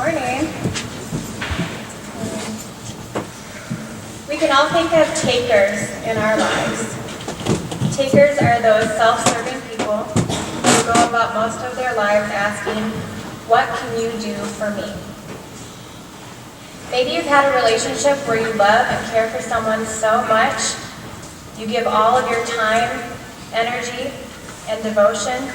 morning. We can all think of takers in our lives. Takers are those self-serving people who go about most of their lives asking, "What can you do for me?" Maybe you've had a relationship where you love and care for someone so much, you give all of your time, energy, and devotion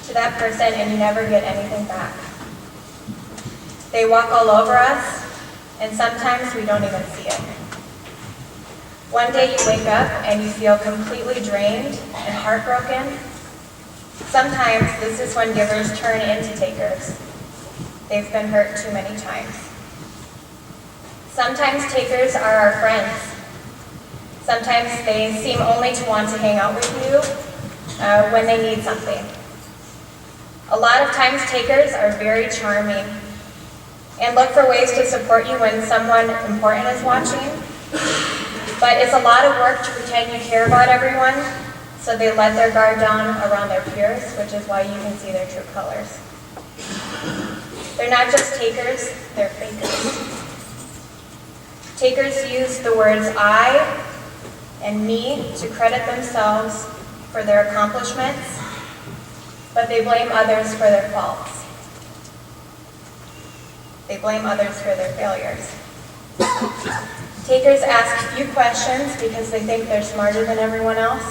to that person and you never get anything back. They walk all over us, and sometimes we don't even see it. One day you wake up and you feel completely drained and heartbroken. Sometimes this is when givers turn into takers. They've been hurt too many times. Sometimes takers are our friends. Sometimes they seem only to want to hang out with you when they need something. A lot of times takers are very charming and look for ways to support you when someone important is watching. But it's a lot of work to pretend you care about everyone, so they let their guard down around their peers, which is why you can see their true colors. They're not just takers, they're fakers. Takers use the words I and me to credit themselves for their accomplishments, but they blame others for their faults. They blame others for their failures. Takers ask few questions because they think they're smarter than everyone else.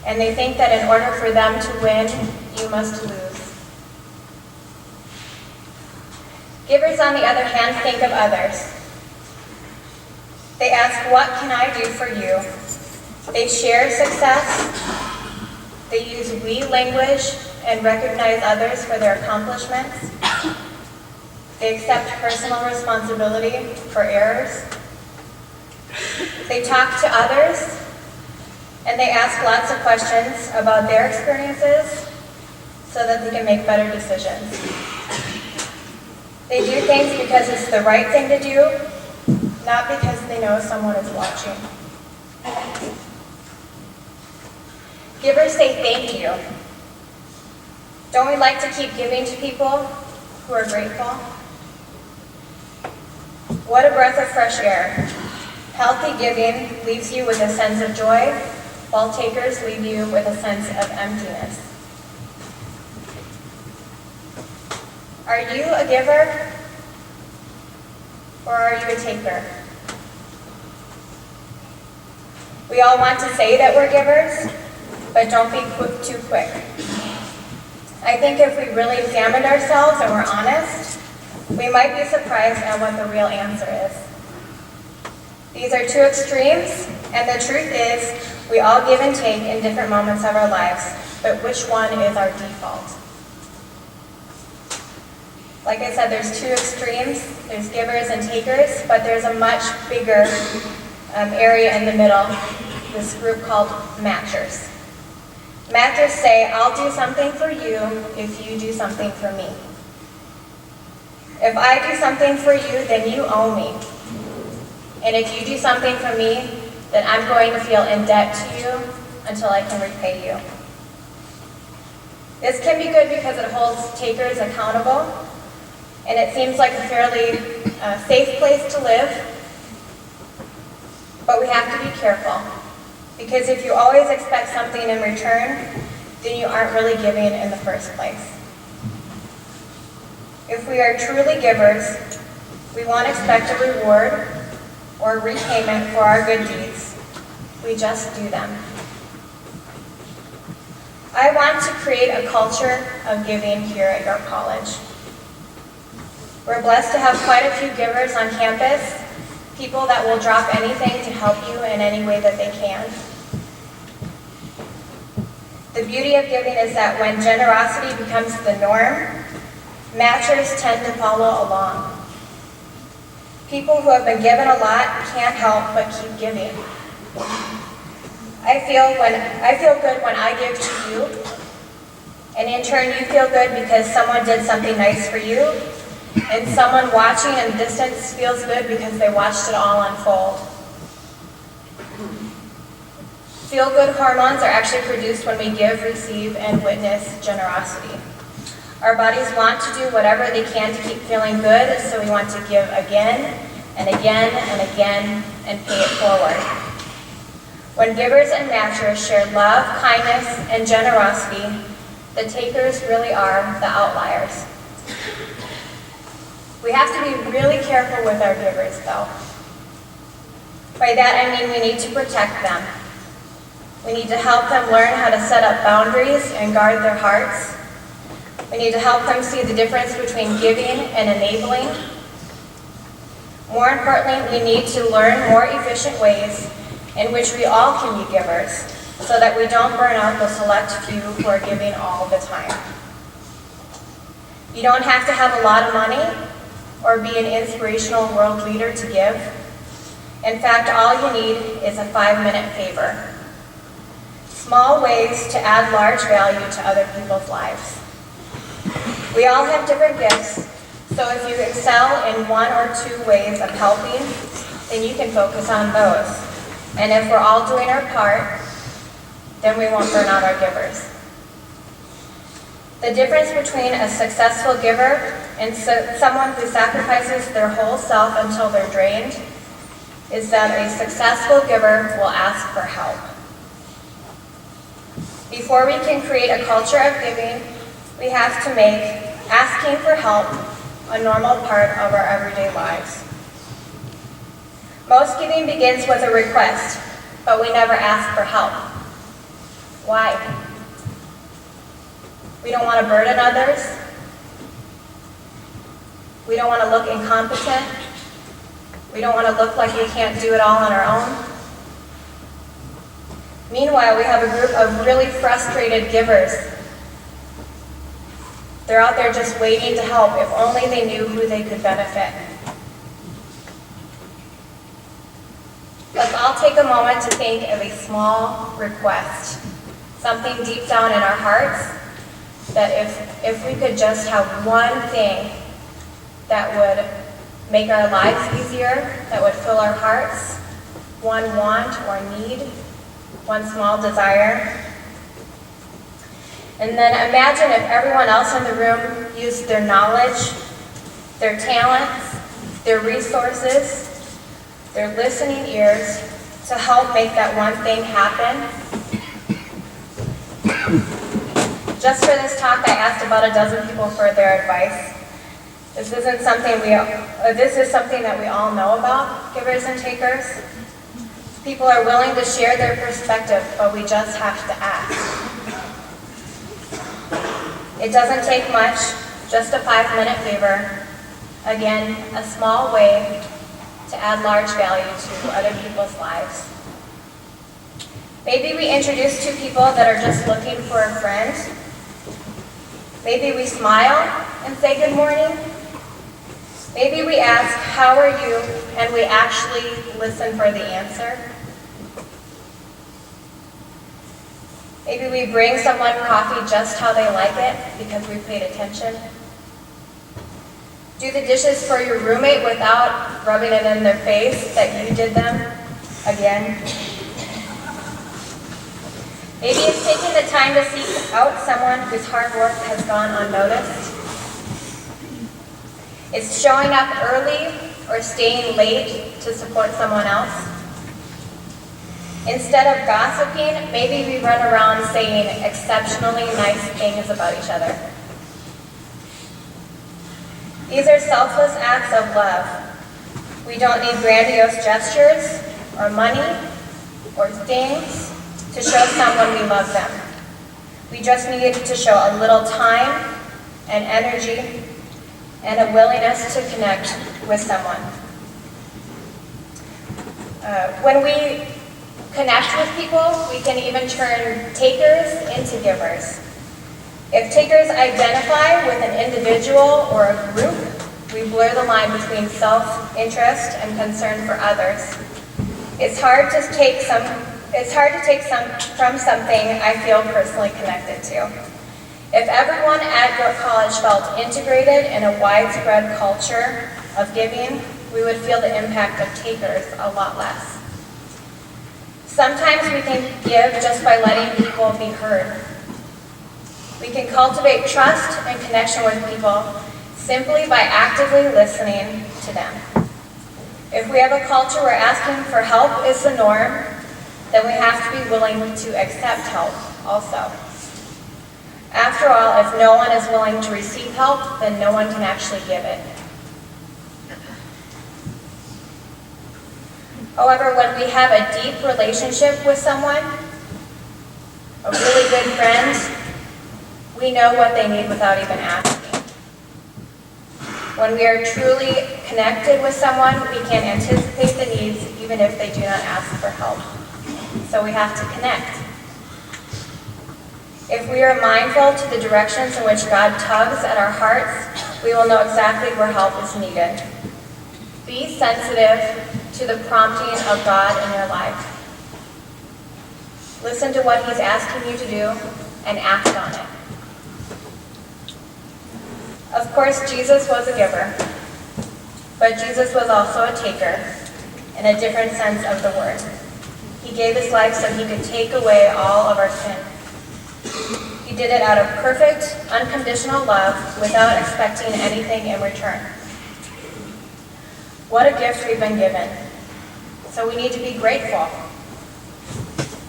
And they think that in order for them to win, you must lose. Givers, on the other hand, think of others. They ask, "What can I do for you?" They share success. They use we language and recognize others for their accomplishments. They accept personal responsibility for errors. They talk to others, and they ask lots of questions about their experiences so that they can make better decisions. They do things because it's the right thing to do, not because they know someone is watching. Givers say thank you. Don't we like to keep giving to people who are grateful? What a breath of fresh air. Healthy giving leaves you with a sense of joy, while takers leave you with a sense of emptiness. Are you a giver, or are you a taker? We all want to say that we're givers, but don't be too quick. I think if we really examined ourselves and were honest, we might be surprised at what the real answer is. These are two extremes, and the truth is, we all give and take in different moments of our lives, but which one is our default? Like I said, there's two extremes. There's givers and takers, but there's a much bigger area in the middle, this group called matchers. Matchers say, "I'll do something for you if you do something for me. If I do something for you, then you owe me. And if you do something for me, then I'm going to feel in debt to you until I can repay you." This can be good because it holds takers accountable, and it seems like a fairly safe place to live. But we have to be careful, because if you always expect something in return, then you aren't really giving in the first place. If we are truly givers, we won't expect a reward or repayment for our good deeds. We just do them. I want to create a culture of giving here at York College. We're blessed to have quite a few givers on campus, people that will drop anything to help you in any way that they can. The beauty of giving is that when generosity becomes the norm, matchers tend to follow along. People who have been given a lot can't help but keep giving. I feel good when I give to you, and in turn you feel good because someone did something nice for you, and someone watching in the distance feels good because they watched it all unfold. Feel-good hormones are actually produced when we give, receive, and witness generosity. Our bodies want to do whatever they can to keep feeling good, so we want to give again and again and again and pay it forward. When givers and matchers share love, kindness, and generosity, the takers really are the outliers. We have to be really careful with our givers, though. By that I mean we need to protect them. We need to help them learn how to set up boundaries and guard their hearts. We need to help them see the difference between giving and enabling. More importantly, we need to learn more efficient ways in which we all can be givers, so that we don't burn out the select few who are giving all the time. You don't have to have a lot of money or be an inspirational world leader to give. In fact, all you need is a 5-minute favor. Small ways to add large value to other people's lives. We all have different gifts, so if you excel in 1 or 2 ways of helping, then you can focus on those. And if we're all doing our part, then we won't burn out our givers. The difference between a successful giver and someone who sacrifices their whole self until they're drained is that a successful giver will ask for help. Before we can create a culture of giving, we have to make asking for help a normal part of our everyday lives. Most giving begins with a request, but we never ask for help. Why? We don't want to burden others. We don't want to look incompetent. We don't want to look like we can't do it all on our own. Meanwhile, we have a group of really frustrated givers. They're out there just waiting to help if only they knew who they could benefit. Let's all take a moment to think of a small request, something deep down in our hearts, that if we could just have one thing that would make our lives easier, that would fill our hearts, one want or need, one small desire. And then imagine if everyone else in the room used their knowledge, their talents, their resources, their listening ears to help make that one thing happen. Just for this talk, I asked about a dozen people for their advice. This is something that we all know about, givers and takers. People are willing to share their perspective, but we just have to ask. It doesn't take much, just a 5-minute favor. Again, a small way to add large value to other people's lives. Maybe we introduce 2 people that are just looking for a friend. Maybe we smile and say good morning. Maybe we ask, how are you? And we actually listen for the answer. Maybe we bring someone coffee just how they like it because we paid attention. Do the dishes for your roommate without rubbing it in their face that you did them again. Maybe it's taking the time to seek out someone whose hard work has gone unnoticed. It's showing up early or staying late to support someone else. Instead of gossiping, maybe we run around saying exceptionally nice things about each other. These are selfless acts of love. We don't need grandiose gestures or money or things to show someone we love them. We just need to show a little time and energy and a willingness to connect with someone. When we connect with people, we can even turn takers into givers. If takers identify with an individual or a group, we blur the line between self-interest and concern for others. It's hard to take from something I feel personally connected to. If everyone at York College felt integrated in a widespread culture of giving, we would feel the impact of takers a lot less. Sometimes we can give just by letting people be heard. We can can cultivate trust and connection with people simply by actively listening to them. If we have a culture where asking for help is the norm, then we have to be willing to accept help also. After all, if no one is willing to receive help, then no one can actually give it. However, when we have a deep relationship with someone, a really good friend, we know what they need without even asking. When we are truly connected with someone, we can anticipate the needs even if they do not ask for help. So we have to connect. If we are mindful to the directions in which God tugs at our hearts, we will know exactly where help is needed. Be sensitive to the prompting of God in your life. Listen to what He's asking you to do and act on it. Of course, Jesus was a giver, but Jesus was also a taker in a different sense of the word. He gave His life so He could take away all of our sin. He did it out of perfect, unconditional love without expecting anything in return. What a gift we've been given. So we need to be grateful.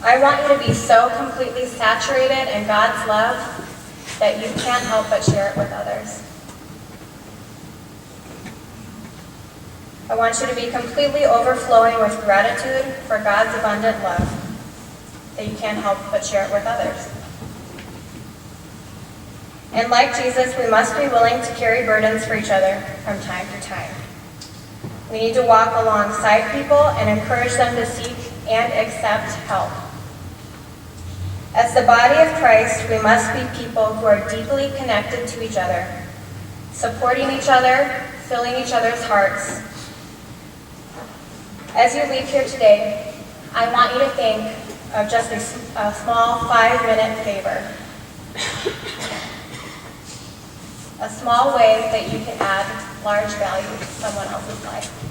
I want you to be so completely saturated in God's love that you can't help but share it with others. I want you to be completely overflowing with gratitude for God's abundant love that you can't help but share it with others. And like Jesus, we must be willing to carry burdens for each other from time to time. We need to walk alongside people and encourage them to seek and accept help. As the body of Christ, we must be people who are deeply connected to each other, supporting each other, filling each other's hearts. As you leave here today, I want you to think of just a small 5-minute favor. A small way that you can add large value to someone else's life.